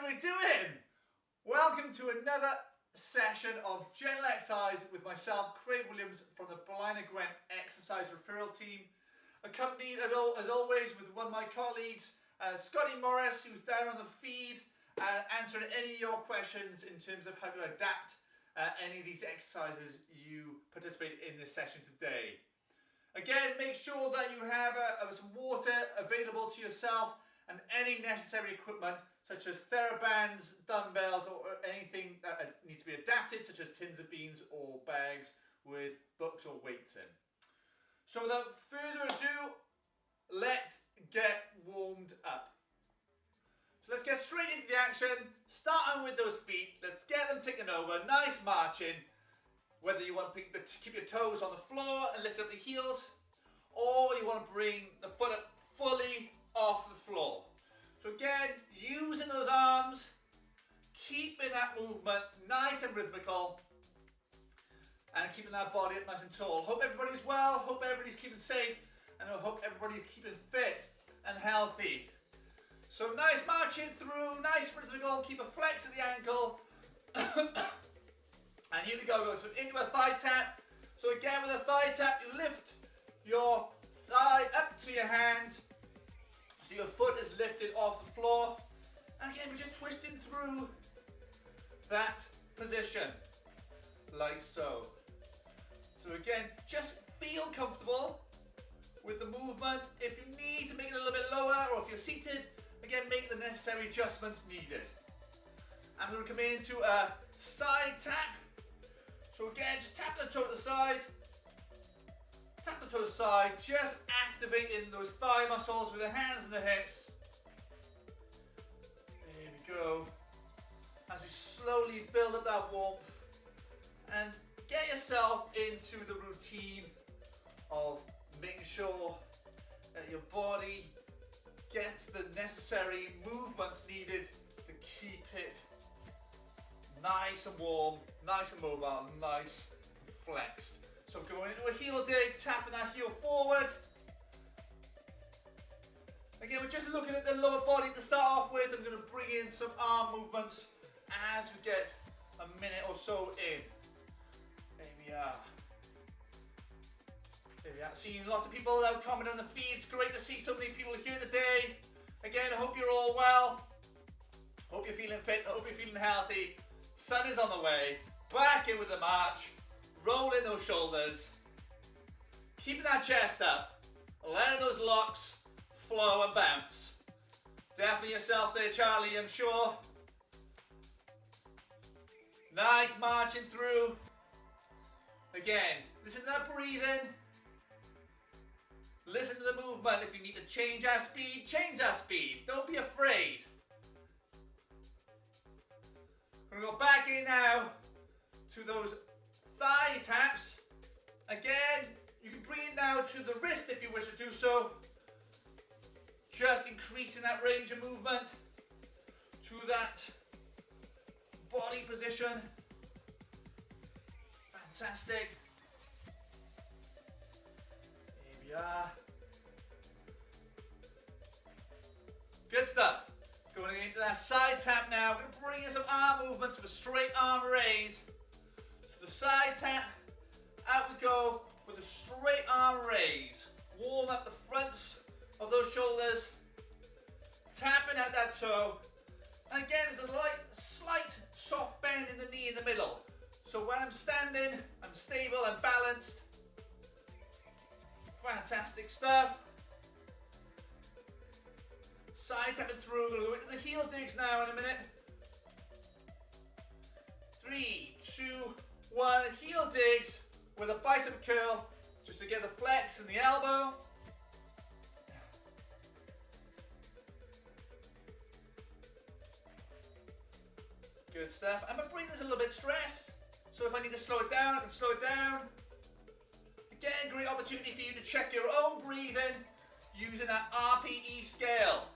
are we doing? Welcome to another session of gentle exercise with myself, Craig Williams, from the Blaenau Gwent exercise referral team, accompanied as always with one of my colleagues, Scotty Morris, who's down on the feed, answering any of your questions in terms of how to adapt any of these exercises you participate in this session today. Again, make sure that you have some water available to yourself and any necessary equipment such as TheraBands, dumbbells, or anything that needs to be adapted, such as tins of beans or bags with books or weights in. So without further ado, let's get warmed up. So let's get straight into the action, starting with those feet. Let's get them ticking over, nice marching. Whether you want to keep your toes on the floor and lift up the heels, or you want to bring the foot up fully off the floor. So again, using those arms, keeping that movement nice and rhythmical, and keeping that body up nice and tall. Hope everybody's well, hope everybody's keeping safe, and I hope everybody's keeping fit and healthy. So nice marching through, nice rhythmical, keep a flex of the ankle. And here we go, into a thigh tap. So again, with a thigh tap, you lift your thigh up to your hand, so your foot is lifted off the floor. And again, we're just twisting through that position, like so. So again, just feel comfortable with the movement. If you need to make it a little bit lower, or if you're seated, again, make the necessary adjustments needed. I'm going to come into a side tap. So again, just tap the toe to the side, tap the toe to the side, just activating those thigh muscles with the hands and the hips. There we go. As we slowly build up that warmth and get yourself into the routine of making sure that your body gets the necessary movements needed to keep it nice and warm, nice and mobile, nice and flexed. So going into a heel dig, tapping that heel forward. Again, we're just looking at the lower body to start off with. I'm going to bring in some arm movements as we get a minute or so in. There we are. There we are. Seeing lots of people comment on the feeds. Great to see so many people here today. Again, I hope you're all well. Hope you're feeling fit. Hope you're feeling healthy. Sun is on the way, back in with the march, rolling those shoulders, keeping that chest up, letting those locks flow and bounce. Definitely yourself there, Charlie, I'm sure. Nice marching through. Again, listen to that breathing. Listen to the movement. If you need to change our speed, change our speed. Don't be afraid. We're going to go back in now to those thigh taps. Again, you can bring it now to the wrist if you wish to do so. Just increasing that range of movement to that body position. Fantastic. Here we are. Good stuff. Going into that side tap now. We're going to bring in some arm movements with a straight arm raise. So the side tap, out we go with a straight arm raise. Warm up the fronts of those shoulders. Tapping at that toe. And again, there's a slight soft bend in the knee in the middle. So when I'm standing, I'm stable and balanced. Fantastic stuff. Side tapping through, we're going to go into the heel digs now in a minute. 3, 2, 1, heel digs with a bicep curl, just to get the flex in the elbow. Good stuff. I'm going to bring this a little bit stressed, so if I need to slow it down, I can slow it down. Again, great opportunity for you to check your own breathing using that RPE scale.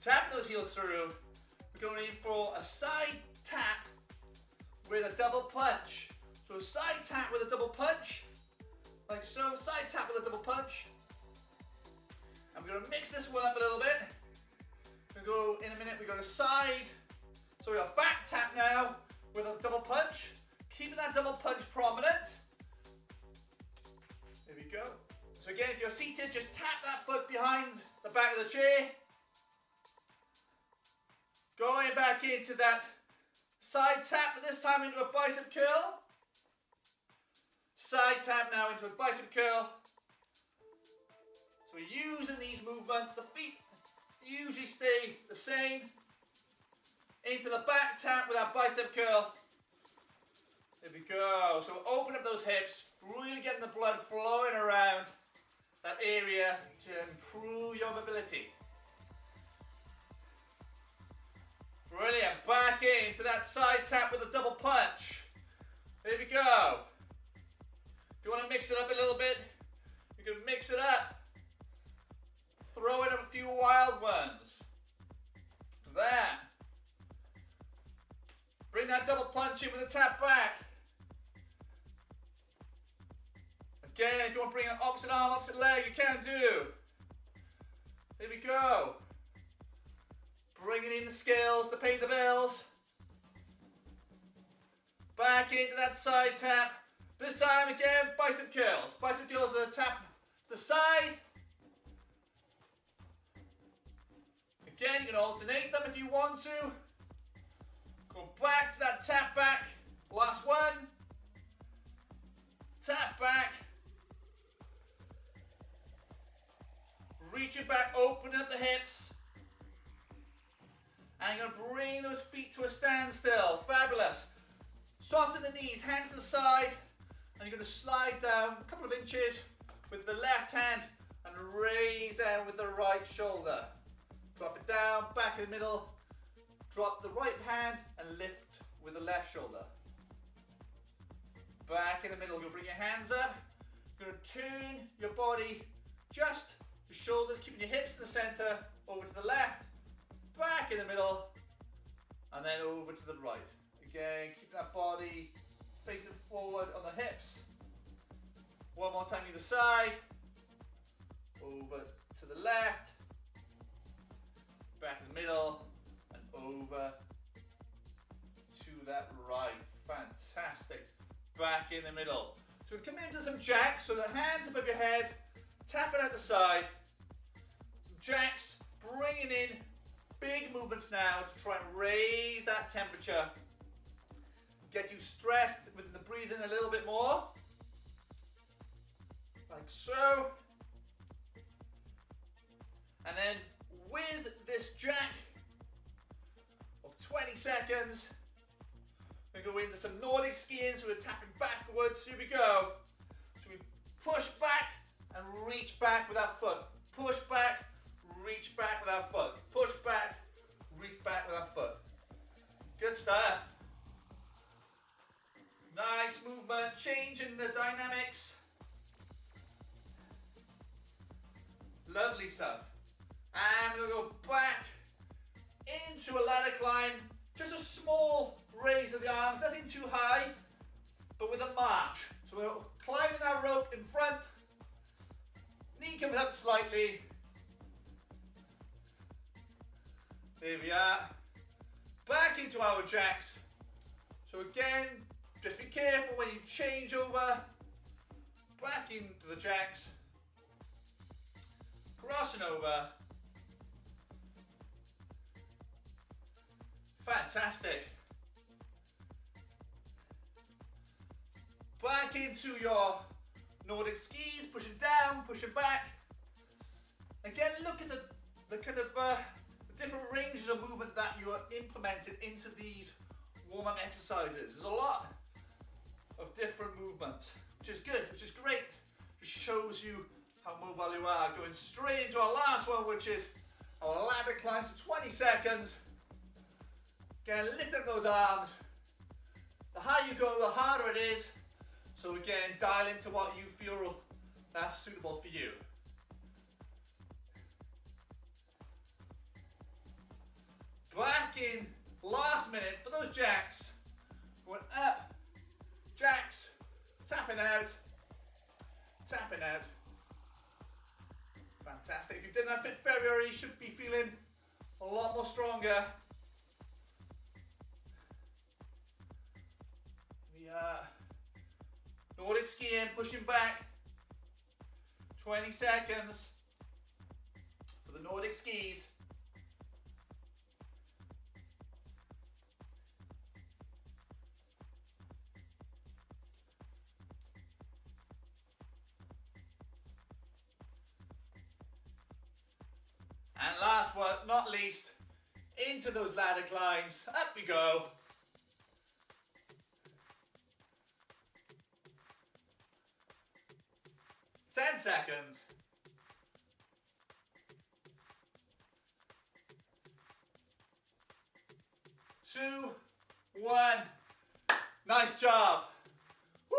Tap those heels through. We're going in for a side tap with a double punch. So a side tap with a double punch, like so. Side tap with a double punch. And we're going to mix this one up a little bit. We're going to go, in a minute, we go to side. So we got back tap now with a double punch. Keeping that double punch prominent. There we go. So again, if you're seated, just tap that foot behind the back of the chair. Going back into that side tap, but this time into a bicep curl. Side tap now into a bicep curl. So we're using these movements. The feet usually stay the same. Into the back tap with that bicep curl. There we go. So open up those hips, really getting the blood flowing around that area to improve your mobility. Brilliant. Back into that side tap with a double punch. There we go. If you want to mix it up a little bit, you can mix it up. Throw in a few wild ones. There. Bring that double punch in with a tap back. Again, if you want to bring an opposite arm, opposite leg, you can do. There we go. Bringing in the skills to pay the bills. Back into that side tap. This time again, bicep curls. Bicep curls with a tap to the side. Again, you can alternate them if you want to. Go back to that tap back. Last one. Tap back. Reach it back, open up the hips. And you're going to bring those feet to a standstill. Fabulous. Soften the knees, hands to the side. And you're going to slide down a couple of inches with the left hand and raise down with the right shoulder. Drop it down, back in the middle. Drop the right hand and lift with the left shoulder. Back in the middle, you'll bring your hands up. You're going to turn your body just the shoulders, keeping your hips in the center, over to the left, back in the middle, and then over to the right. Again, keep that body facing forward on the hips. One more time either side, over to the left, back in the middle, and over to that right. Fantastic. Back in the middle. So we come into some jacks, so the hands above your head, tapping out the side. Some jacks, bringing in big movements now to try and raise that temperature. Get you stressed with the breathing a little bit more. Like so. And then with this jack of 20 seconds, we go into some Nordic skiing, so we're tapping backwards. Here we go. So we push back and reach back with that foot. Push back, reach back with that foot. Push back, reach back with that foot. Good stuff. Nice movement, changing the dynamics. Lovely stuff. And we'll go back into a ladder climb. Just a small raise of the arms, nothing too high, but with a march. So we're climbing that rope in front. Knee comes up slightly. There we are. Back into our jacks. So again, just be careful when you change over. Back into the jacks. Crossing over. Fantastic. Back into your Nordic skis, pushing down, pushing back. Again, look at the kind of the different ranges of movement that you are implemented into these warm-up exercises. There's a lot of different movements, which is good, which is great. It shows you how mobile you are. Going straight into our last one, which is our ladder climb, so 20 seconds. Again, lift up those arms. The higher you go, the harder it is. So again, dial into what you feel that's suitable for you. Back in last minute for those jacks. Going up, jacks, tapping out, tapping out. Fantastic. If you've done that fit February, you should be feeling A lot more stronger. We are Nordic skiing, pushing back. 20 seconds for the Nordic skis. And last but not least, into those ladder climbs. Up we go. Ten seconds. 2, 1. Nice job. Woo.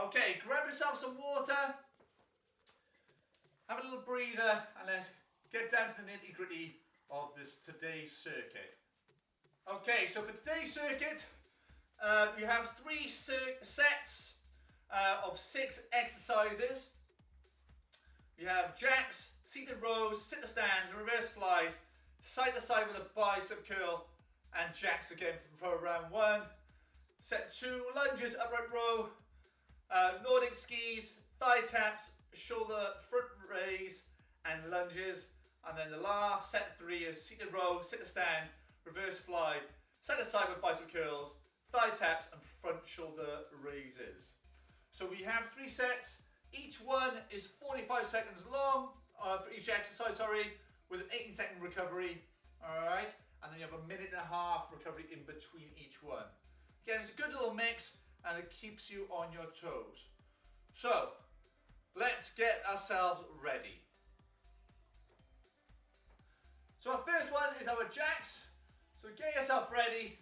Okay, grab yourself some water. Have a little breather and let's get down to the nitty gritty of today's circuit. Okay, so for today's circuit, we have 3 sets of 6 exercises. We have jacks, seated rows, sit to stands, reverse flies, side to side with a bicep curl, and jacks again for round 1. Set 2, lunges, upright row, Nordic skis, thigh taps, shoulder front raise, and lunges. And then the last set 3 is seated row, sit to stand, reverse fly, side to side with bicep curls, thigh taps, and front shoulder raises. So we have 3 sets. Each one is 45 seconds long for each exercise, with an 18-second recovery. Alright, and then you have a 1.5 minute recovery in between each one. Again, it's a good little mix and it keeps you on your toes. So, let's get ourselves ready. So our first one is our jacks. So get yourself ready.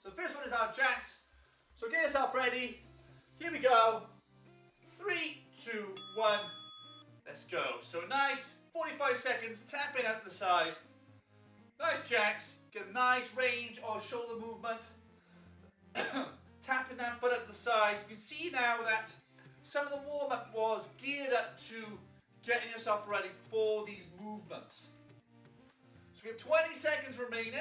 So the first one is our jacks. So get yourself ready. Here we go. 3, 2, 1. Let's go. So nice 45 seconds, tapping out to the side. Nice jacks. Get a nice range of shoulder movement. Tapping that foot up the side. You can see now that some of the warm-up was geared up to getting yourself ready for these movements. So we have 20 seconds remaining.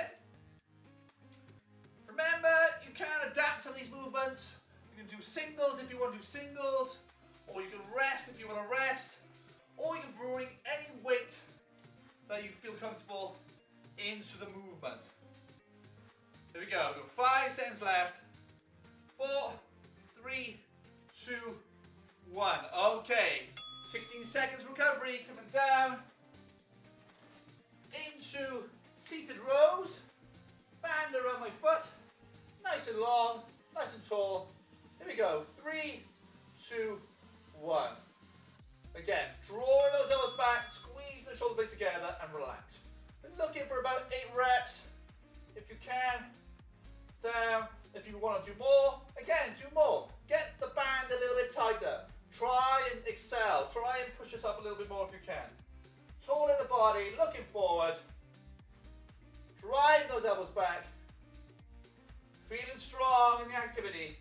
Remember, you can adapt some of these movements. You can do singles if you want to do singles, or you can rest if you want to rest, or you can bring any weight that you feel comfortable into the movement. Here we go. We've got 5 seconds left. 4, 3, 2, 1. Okay. 16 seconds recovery. Coming down into seated rows. Band around my foot. Nice and long. Nice and tall. Here we go. 3, 2, 1. Again, drawing those elbows back, squeeze the shoulder blades together and relax. We're looking for about 8 reps. If you can, down. If you want to do more, again, do more. Get the band a little bit tighter. Try and excel. Try and push yourself a little bit more if you can. Tall in the body, looking forward. Drive those elbows back. Feeling strong in the activity.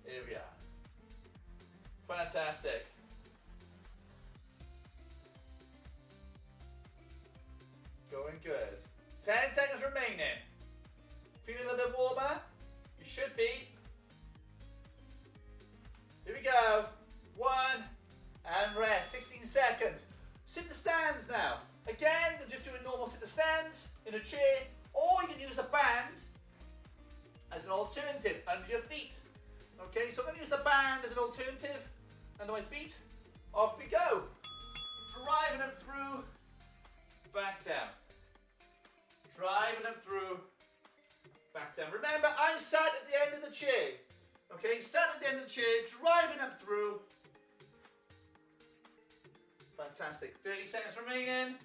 Here we are. Fantastic. Going good. 10 seconds remaining. Feeling a little bit warmer? You should be. Here we go. 1 and rest. 16 seconds. Sit to stands now. Again, you can just do a normal sit to stands in a chair, or you can use the band as an alternative under your feet. Okay, so I'm going to use the band as an alternative under my feet. Off we go. Driving them through, back down. Driving them through, back down. Remember, I'm sat at the end of the chair. Okay, sat at the end of the chair, driving them through. Fantastic. 30 seconds remaining.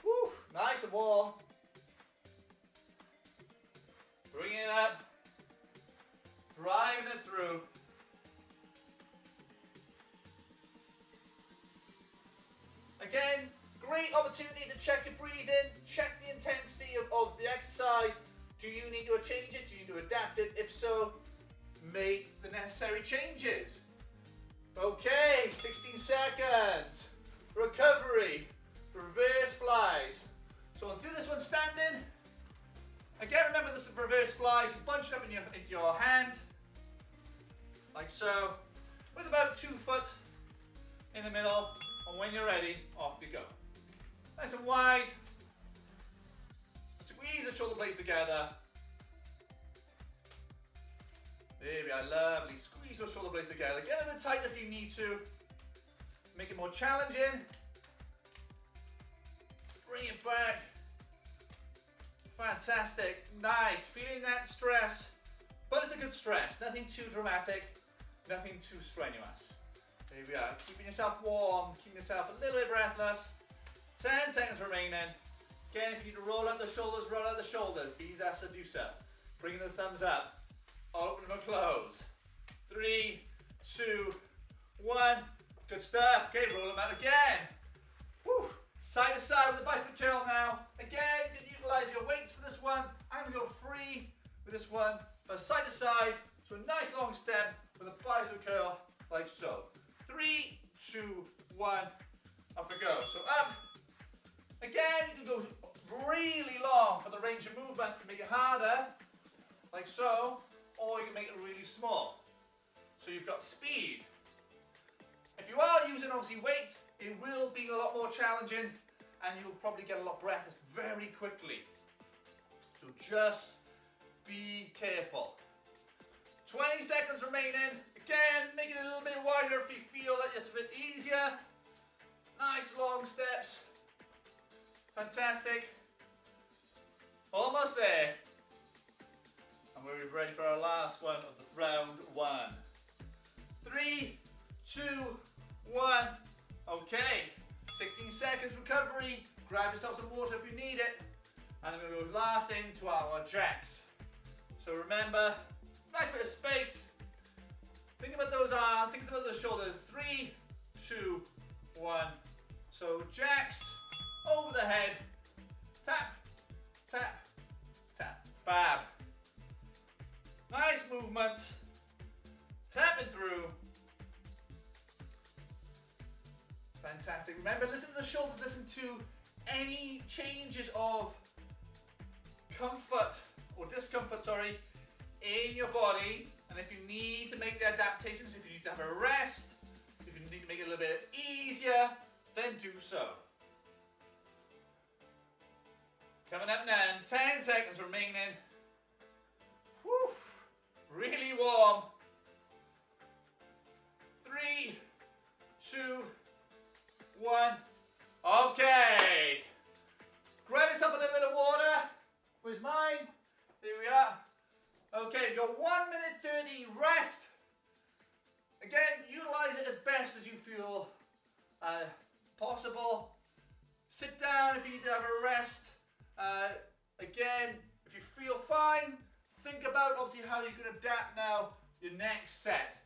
Whew, nice and warm. Bring it up. Driving it through. Again, great opportunity to check your breathing, check the intensity of the exercise. Do you need to change it? Do you need to adapt it? If so, make the necessary changes. Okay, 16 seconds. Recovery. Reverse flies. So I'll do this one standing. Again, remember this is reverse flies. You bunch it up in your hand. Like so. With about 2 foot in the middle. And when you're ready, off you go. Nice and wide. Squeeze the shoulder blades together. There we are, lovely. Squeeze those shoulder blades together. Get a bit tighter if you need to. Make it more challenging. Bring it back. Fantastic. Nice. Feeling that stress. But it's a good stress. Nothing too dramatic. Nothing too strenuous. There we are. Keeping yourself warm. Keeping yourself a little bit breathless. 10 seconds remaining. Again, if you need to roll out the shoulders, roll out the shoulders. Be that seducer. Bring those thumbs up. Open them and close. 3, 2, 1. Good stuff. Okay, roll them out again. Woo. Side to side with the bicycle curl now. Again, you can utilize your weights for this one. I'm going to go free with this one. But side to side. So a nice long step with a bicycle curl like so. 3, 2, 1. Off we go. So up. Again, you can go really long for the range of movement. You can make it harder, like so, or you can make it really small. So you've got speed. If you are using obviously weights, it will be a lot more challenging and you'll probably get a lot breathless very quickly. So just be careful. 20 seconds remaining. Again, make it a little bit wider if you feel that it's a bit easier. Nice long steps. Fantastic. Almost there. And we're ready for our last one of the round 1. 3, 2, 1. Okay. 16 seconds recovery. Grab yourself some water if you need it. And then we'll go last into our jacks. So remember, nice bit of space. Think about those arms, think about those shoulders. 3, 2, 1. So jacks. Over the head, tap, tap, tap, fab. Nice movement, tapping through. Fantastic. Remember, listen to the shoulders, listen to any changes of comfort or discomfort, in your body. And if you need to make the adaptations, if you need to have a rest, if you need to make it a little bit easier, then do so. Coming up now, 10 seconds remaining. Whew, really warm. 3, 2, 1. Okay. Grab yourself a little bit of water. Where's mine? There we are. Okay, you've got 1 minute 30 rest. Again, utilize it as best as you feel possible. Sit down if you need to have a rest. Again, if you feel fine, think about obviously how you can adapt now your next set.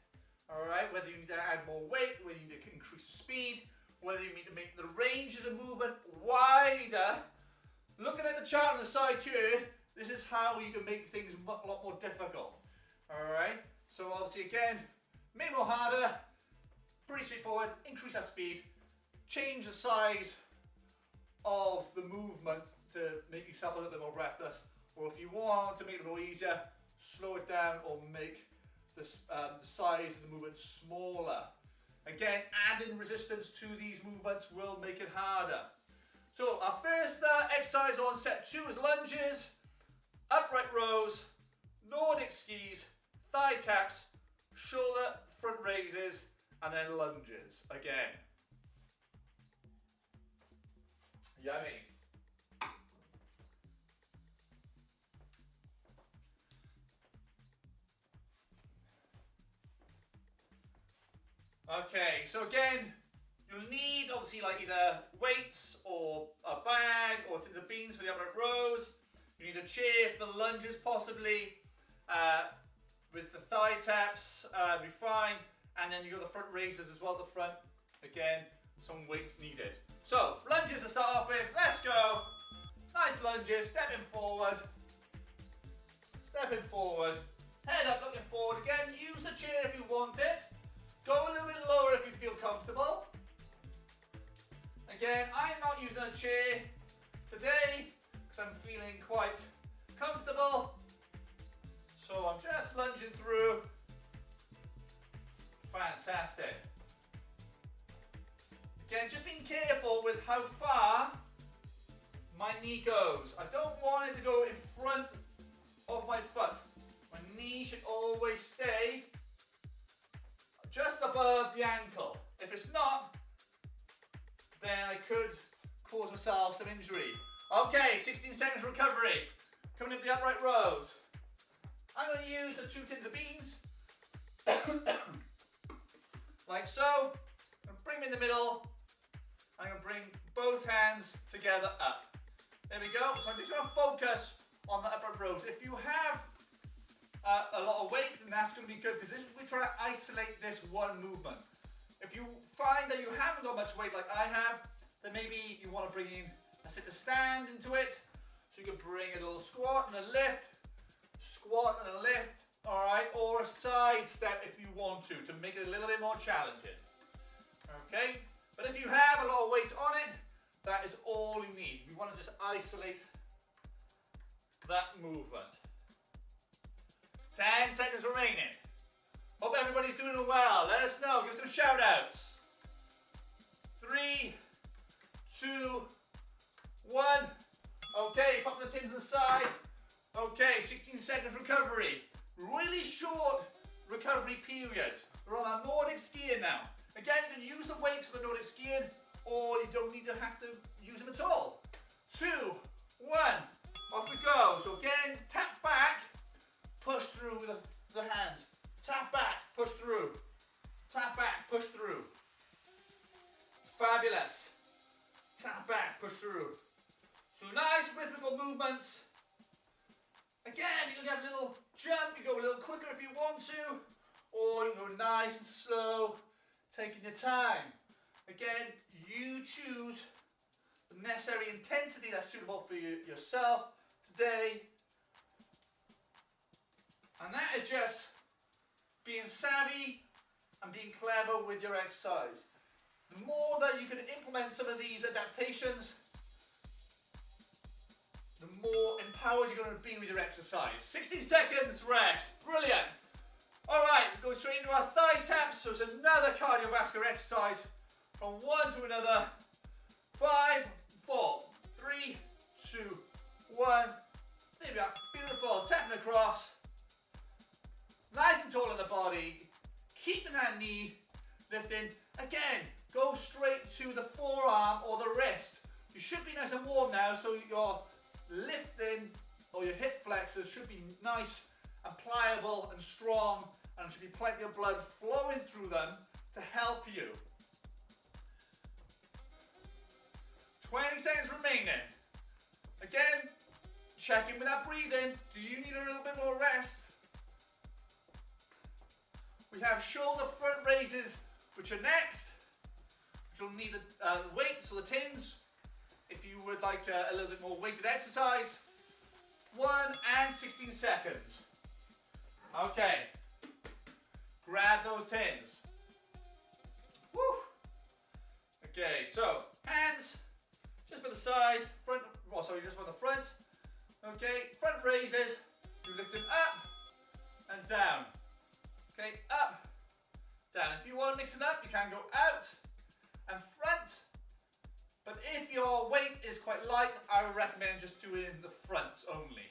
Alright, whether you need to add more weight, whether you need to increase the speed, whether you need to make the ranges of movement wider. Looking at the chart on the side here, this is how you can make things a lot more difficult. Alright, so obviously again, make it more harder, pretty straightforward, increase that speed, change the size of the movement to make yourself a little bit more breathless, or if you want to make it a little easier, slow it down or make the size of the movement smaller. Again, adding resistance to these movements will make it harder. So our first exercise on set 2 is lunges, upright rows, Nordic skis, thigh taps, shoulder front raises, and then lunges again. Yummy. Okay, so again, you'll need obviously like either weights or a bag or tins of beans for the upright rows. You need a chair for the lunges possibly. With the thigh taps, be fine. And then you've got the front raises as well at the front. Again, some weights needed. So, lunges to start off with. Let's go. Nice lunges, stepping forward. Stepping forward. Head up, looking forward. Again, use the chair if you want it. Go a little bit lower if you feel comfortable. Again, I'm not using a chair today because I'm feeling quite comfortable. So I'm just lunging through. Fantastic. Again, just being careful with how far my knee goes. I don't want it to go in front of my foot. My knee should always stay just above the ankle. If it's not, then I could cause myself some injury. Okay, 16 seconds recovery. Coming up the upright rows. I'm going to use the 2 tins of beans. Like so. I'm going to bring them in the middle. I'm going to bring both hands together up. There we go. So I'm just going to focus on the upright rows. If you have a lot of weight, then that's going to be good because we're trying to isolate this one movement. If you find that you haven't got much weight like I have, then maybe you want to bring in a sit to stand into it. So you can bring a little squat and a lift, squat and a lift, all right, or a side step if you want to make it a little bit more challenging. Okay, but if you have a lot of weight on it, that is all you need. We want to just isolate that movement. 10 seconds remaining. Hope everybody's doing well. Let us know. Give some shout outs. 3, 2, 1. Okay, pop the tins aside. Okay, 16 seconds recovery. Really short recovery period. We're on our Nordic skiing now. Again, you can use the weights for the Nordic skiing, or you don't need to have to use them at all. 2, 1. Off we go. So again, tap back, push through with the hands. Tap back, push through. Tap back, push through. Fabulous. Tap back, push through. So nice rhythmical movements. Again, you can have a little jump, you go a little quicker if you want to, or you can go nice and slow, taking your time. Again, you choose the necessary intensity that's suitable for yourself today. And that is just being savvy and being clever with your exercise. The more that you can implement some of these adaptations, the more empowered you're going to be with your exercise. 60 seconds rest. Brilliant. All right, go straight into our thigh taps. So it's another cardiovascular exercise from one to another. 5, 4, 3, 2, 1. There we are. Beautiful. Tapping across. Nice and tall in the body. Keeping that knee lifting. Again, go straight to the forearm or the wrist. You should be nice and warm now, so your lifting or your hip flexors should be nice and pliable and strong, and there should be plenty of blood flowing through them to help you. 20 seconds remaining. Again, check in with that breathing. Do you need a little bit more rest? We have shoulder front raises, which are next, which will need the weights or the tins. If you would like a little bit more weighted exercise. 1 and 16 seconds. Okay. Grab those tins. Woo. Okay, so hands just by the side, front, oh sorry, just by the front. Okay, front raises. You lift them up and down. Okay, up, down. If you want to mix it up, you can go out and front. But if your weight is quite light, I would recommend just doing the fronts only.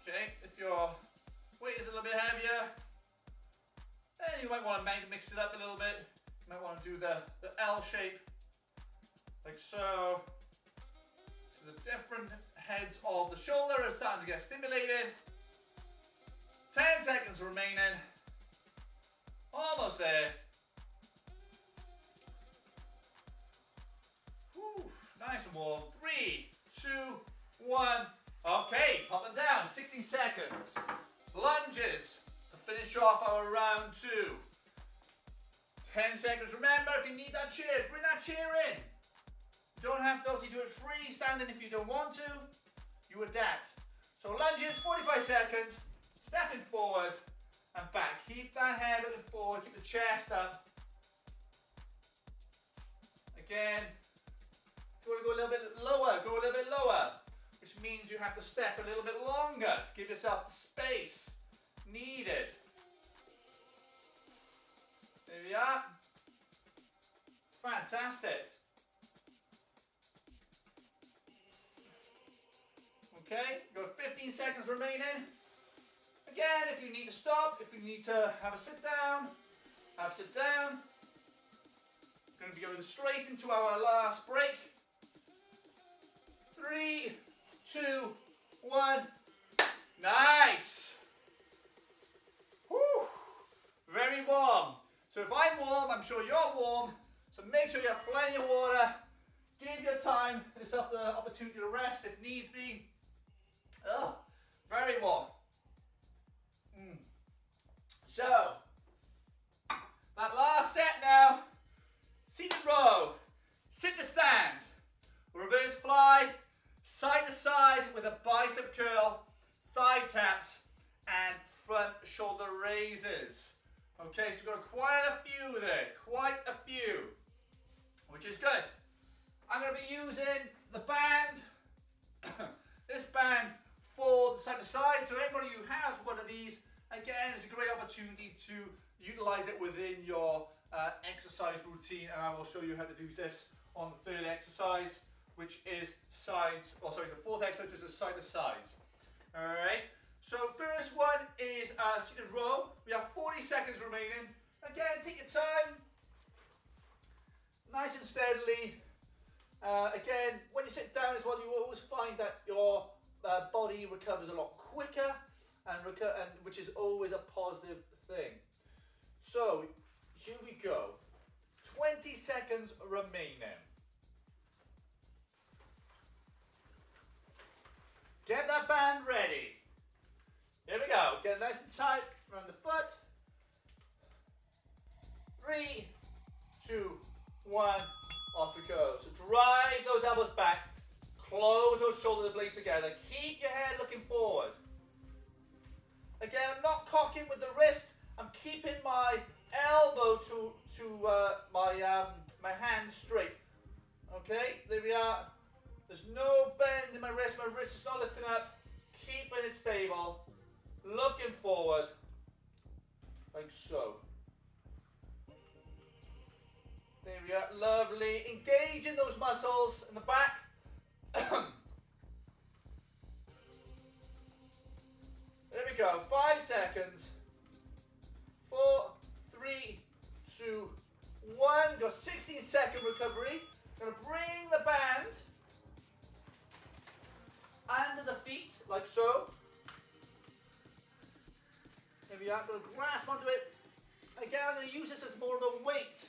Okay, if your weight is a little bit heavier, then you might want to mix it up a little bit. You might want to do the L shape, like so. So the different heads of the shoulder are starting to get stimulated. 10 seconds remaining. Almost there. Whew, nice and warm. 3, 2, 1. Okay, pop them down. 16 seconds. Lunges to finish off our round 2. 10 seconds. Remember, if you need that chair, bring that chair in. You don't have to obviously do it free standing if you don't want to. You adapt. So lunges, 45 seconds. Stepping forward and back. Keep that head looking forward, keep the chest up. Again, if you want to go a little bit lower, go a little bit lower, which means you have to step a little bit longer to give yourself the space needed. There we are. Fantastic. Okay, you've got 15 seconds remaining. Again, if you need to stop, if you need to have a sit down, have a sit down. Going to be going straight into our last break. 3, 2, 1. Nice. Whew. Very warm. So if I'm warm, I'm sure you're warm. So make sure you have plenty of water. Give your time and yourself the opportunity to rest if needs be. Oh, very warm. So, that last set now. Seated row, sit to stand, reverse fly, side to side with a bicep curl, thigh taps, and front shoulder raises. Okay, so we've got quite a few there, quite a few, which is good. I'm going to be using the band, this band for the side to side, so anybody who has one of these, again, it's a great opportunity to utilize it within your exercise routine, and I will show you how to do this on the third exercise, which is the fourth exercise, which is side to sides. Alright, so first one is seated row. We have 40 seconds remaining. Again, take your time, nice and steadily. Again, when you sit down as well, you always find that your body recovers a lot quicker, and which is always a positive thing. So, here we go. 20 seconds remaining. Get that band ready. Here we go. Get it nice and tight around the foot. 3, 2, 1. Off we go. So drive those elbows back. Close those shoulder blades together. Keep your head looking forward. Again, I'm not cocking with the wrist. I'm keeping my elbow to my hand straight. Okay, there we are. There's no bend in my wrist. My wrist is not lifting up. Keeping it stable. Looking forward. Like so. There we are. Lovely. Engaging those muscles in the back. There we go. 5 seconds. 4, 3, 2, 1. Got 16-second recovery. Gonna bring the band under the feet, like so. There we are. Gonna grasp onto it. Again, I'm gonna use this as more of a weight.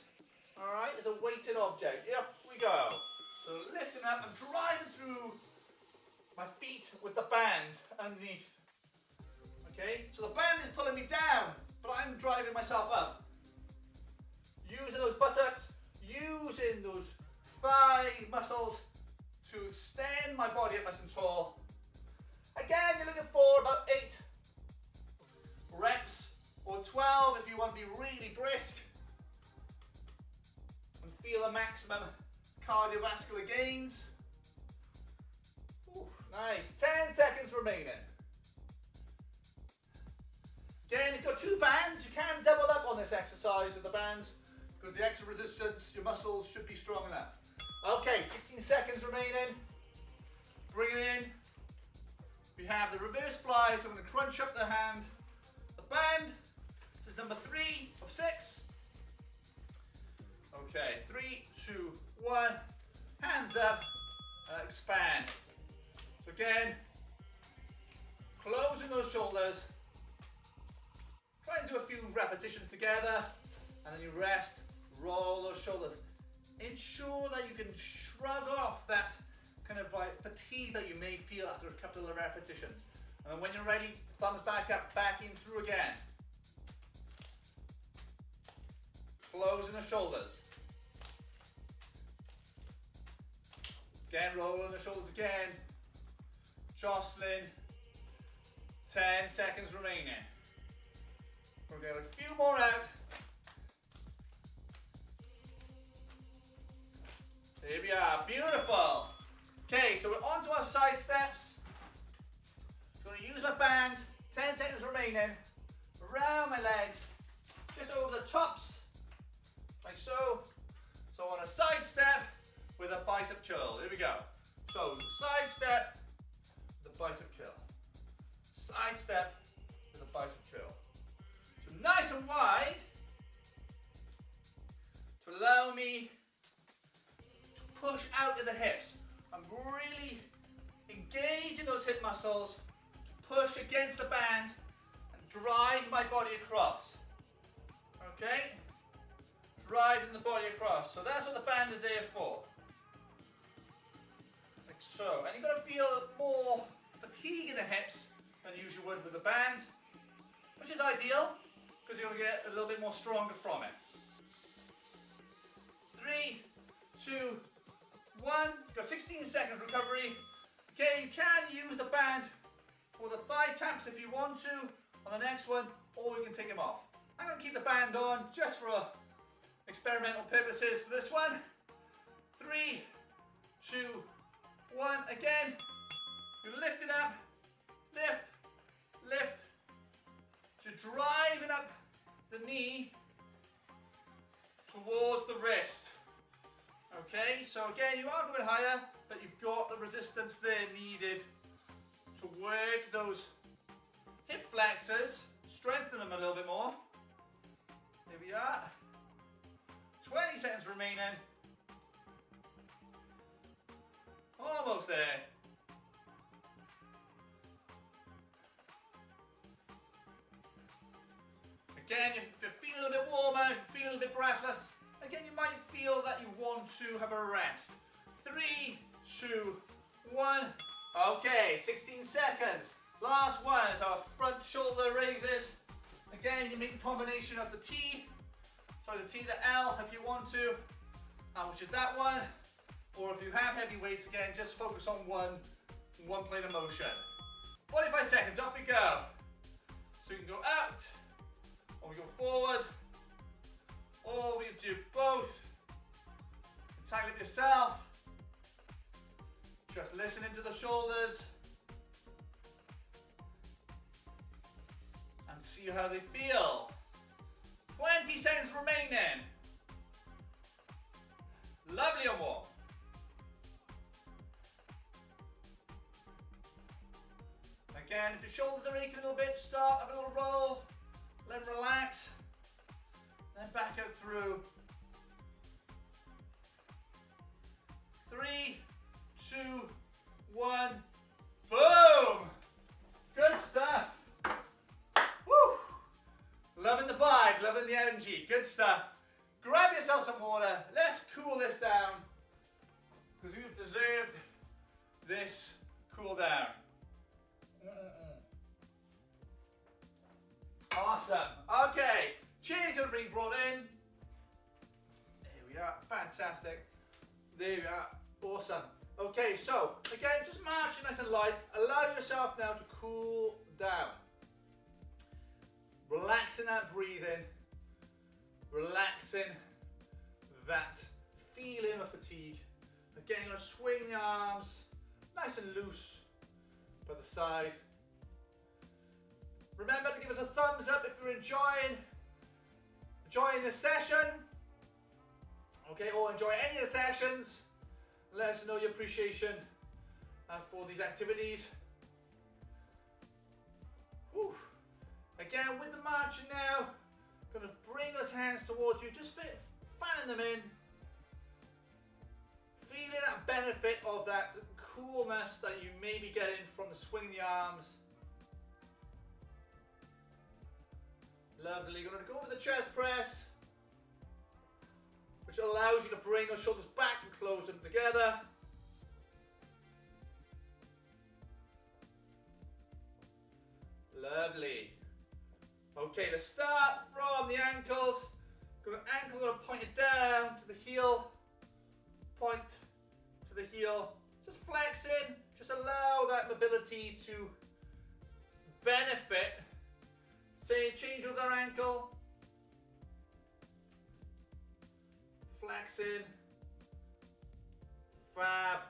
All right, as a weighted object. Here we go. So lifting up and driving through my feet with the band underneath. Okay, so the band is pulling me down, but I'm driving myself up. Using those buttocks, using those thigh muscles to extend my body up nice and tall. Again, you're looking for about 8 reps or 12 if you want to be really brisk and feel the maximum cardiovascular gains. Ooh, nice. 10 seconds remaining. Again, you've got 2 bands. You can double up on this exercise with the bands because the extra resistance, your muscles should be strong enough. Okay, 16 seconds remaining. Bring it in. We have the reverse fly, so I'm going to crunch up the hand. The band. This is number 3 of 6. Okay, 3, 2, 1. Hands up. Expand. So again, closing those shoulders. Try and do a few repetitions together, and then you rest, roll those shoulders. Ensure that you can shrug off that kind of like fatigue that you may feel after a couple of repetitions. And then when you're ready, thumbs back up, back in through again. Closing the shoulders. Again, rolling the shoulders again. Jostling. 10 seconds remaining. We're going to get a few more out. There we are, beautiful. Okay, so we're on to our side steps. I'm going to use my band, 10 seconds remaining, around my legs, just over the tops, like so. So on a side step with a bicep curl, here we go. So side step with a bicep curl. Side step with a bicep curl. So nice and wide to allow me to push out to the hips. I'm really engaging those hip muscles to push against the band and drive my body across. Okay? Driving the body across. So that's what the band is there for. Like so. And you've got to feel more fatigue in the hips than you usually would with the band, which is ideal because you're going to get a little bit more stronger from it. 3, 2, 1. Got 16 seconds recovery. Okay, you can use the band for the thigh taps if you want to on the next one, or you can take them off. I'm going to keep the band on just for experimental purposes for this one. 3, 2, 1. Again, you lift it up, lift, lift, to driving up the knee towards the wrist. Okay, so again, you are going higher, but you've got the resistance there needed to work those hip flexors, strengthen them a little bit more. Here we are. 20 seconds remaining. Almost there. Again, if you're feeling a bit warmer, if you're feeling a bit breathless, again, you might feel that you want to have a rest. 3, 2, 1. Okay, 16 seconds. Last one is our front shoulder raises. Again, you make a combination of the T, the L if you want to, which is that one. Or if you have heavy weights, again, just focus on one plane of motion. 45 seconds, off we go. So you can go out, or we go forward, or we can do both. Tighten up yourself. Just listen into the shoulders. And see how they feel. 20 seconds remaining. Lovely and warm. Again, if your shoulders are aching a little bit, start, have a little roll, let them relax, then back out through. 3, 2, 1, boom! Good stuff. Woo! Loving the vibe, loving the energy, good stuff. Grab yourself some water, let's cool this down, because you've deserved this cool down. Awesome. Okay, change are being brought in. There we are, fantastic. There we are, awesome. Okay, so again, just marching nice and light. Allow yourself now to cool down. Relaxing that breathing, relaxing that feeling of fatigue. Again, you're going to swing the arms nice and loose by the side. Remember to give us a thumbs up if you're enjoying this session, okay, or enjoy any of the sessions. Let us know your appreciation for these activities. Whew. Again, with the marching now, going to bring those hands towards you, just fanning them in, feeling that benefit of that coolness that you may be getting from the swinging the arms. Lovely. You're going to go with the chest press, which allows you to bring those shoulders back and close them together. Lovely. Okay, let's start from the ankles. Ankle going to point it down to the heel. Point to the heel. Just flexing. Just allow that mobility to benefit Say change with our ankle. Flexing. Fab.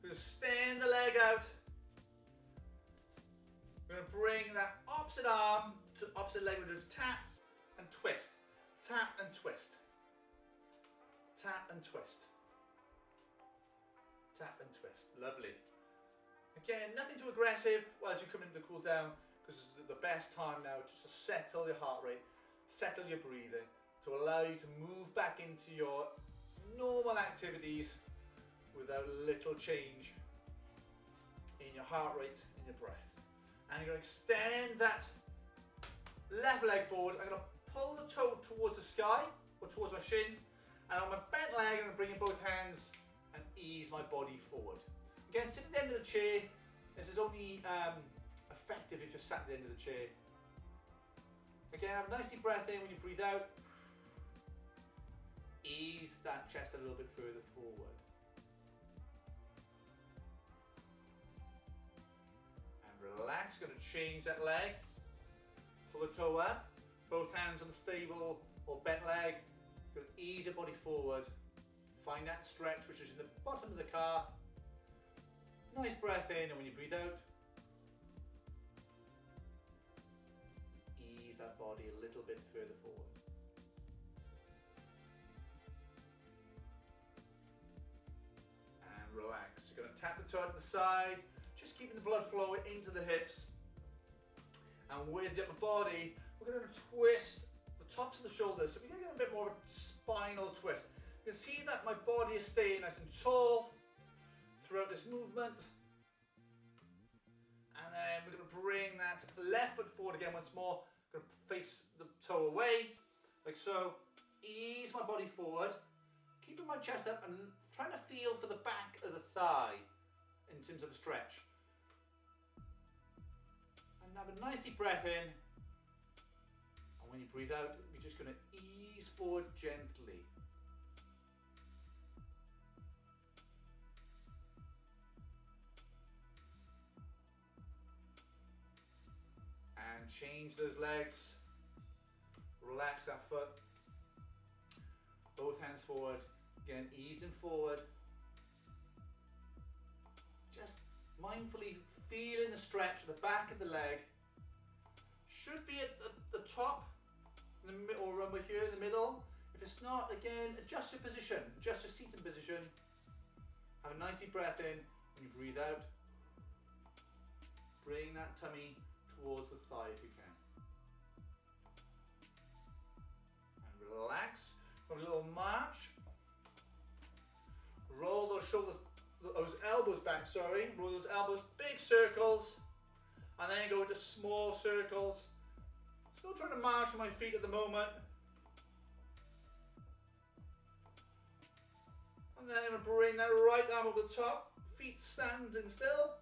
We're going to extend the leg out. We're going to bring that opposite arm to opposite leg. We're going to tap and twist. Tap and twist. Tap and twist. Tap and twist. Lovely. Again, nothing too aggressive as you come into the cool down, because it's the best time now just to settle your heart rate, settle your breathing, to allow you to move back into your normal activities without a little change in your heart rate and your breath. And you're going to extend that left leg forward. I'm going to pull the toe towards the sky or towards my shin, and on my bent leg I'm going to bring in both hands and ease my body forward. Again, sit at the end of the chair. This is only effective if you're sat at the end of the chair. Again, have a nice deep breath in. When you breathe out, ease that chest a little bit further forward. And relax. Going to change that leg. Pull the toe up. Both hands on the stable or bent leg. Going to ease your body forward. Find that stretch which is in the bottom of the calf. Nice breath in, and when you breathe out, ease that body a little bit further forward. And relax. You're going to tap the toe to the side, just keeping the blood flowing into the hips. And with the upper body, we're going to twist the tops of the shoulders, so we're going to get a bit more of a spinal twist. You can see that my body is staying nice and tall throughout this movement. And then we're going to bring that left foot forward again once more. Going to face the toe away, like so. Ease my body forward, keeping my chest up and trying to feel for the back of the thigh in terms of a stretch. And have a nice deep breath in. And when you breathe out, we're just going to ease forward gently. And change those legs. Relax that foot. Both hands forward. Again, easing forward. Just mindfully feeling the stretch at the back of the leg. Should be at the top, or over here in the middle. If it's not, again, adjust your position. Adjust your seating position. Have a nice deep breath in. When you breathe out, bring that tummy towards the thigh if you can. And relax. Have a little march. Roll those shoulders, those elbows back, sorry. Roll those elbows, big circles. And then go into small circles. Still trying to march with my feet at the moment. And then I'm going to bring that right arm over the top. Feet standing still.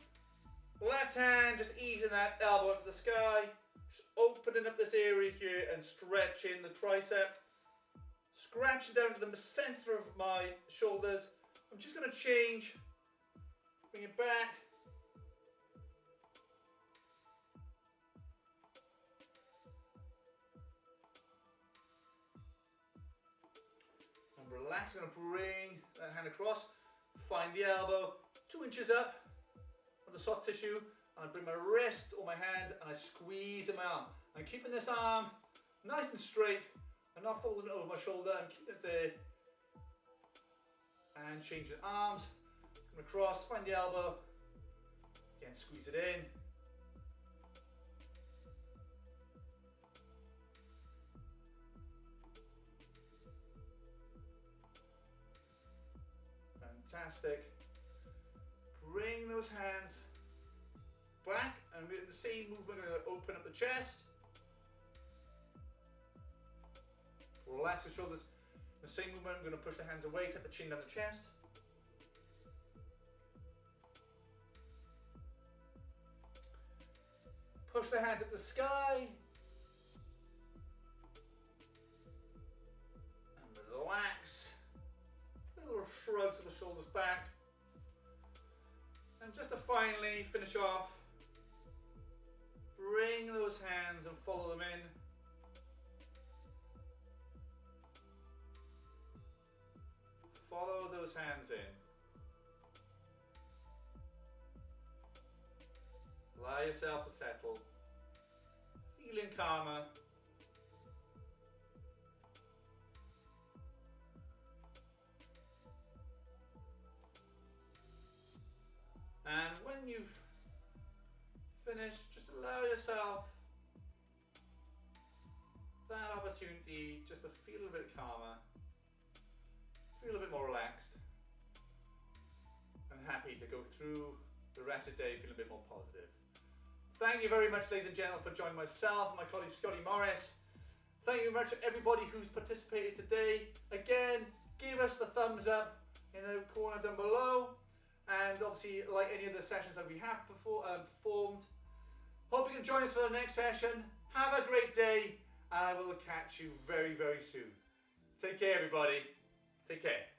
Left hand, just easing that elbow up to the sky. Just opening up this area here and stretching the tricep. Scratching down to the center of my shoulders. I'm just going to change. Bring it back. And relax. I'm going to bring that hand across. Find the elbow 2 inches up on the soft tissue. And I bring my wrist or my hand and I squeeze my arm. I'm keeping this arm nice and straight. I'm not folding it over my shoulder. I'm keeping it there. And changing arms. Come across, find the elbow. Again, squeeze it in. Fantastic. Bring those hands back, and with the same movement, we're going to open up the chest. Relax the shoulders. The same movement, I'm going to push the hands away, take the chin down the chest. Push the hands at the sky. And relax. Little shrugs of the shoulders back. And just to finally finish off, bring those hands and follow them in. Follow those hands in. Allow yourself to settle. Feeling calmer. And when you've finished, just allow yourself that opportunity just to feel a bit calmer, feel a bit more relaxed, and happy to go through the rest of the day feeling a bit more positive. Thank you very much, ladies and gentlemen, for joining myself and my colleague Scotty Morris. Thank you very much to everybody who's participated today. Again, give us the thumbs up in the corner down below. And obviously, like any of the sessions that we have performed. Hope you can join us for the next session. Have a great day, and I will catch you very, very soon. Take care, everybody. Take care.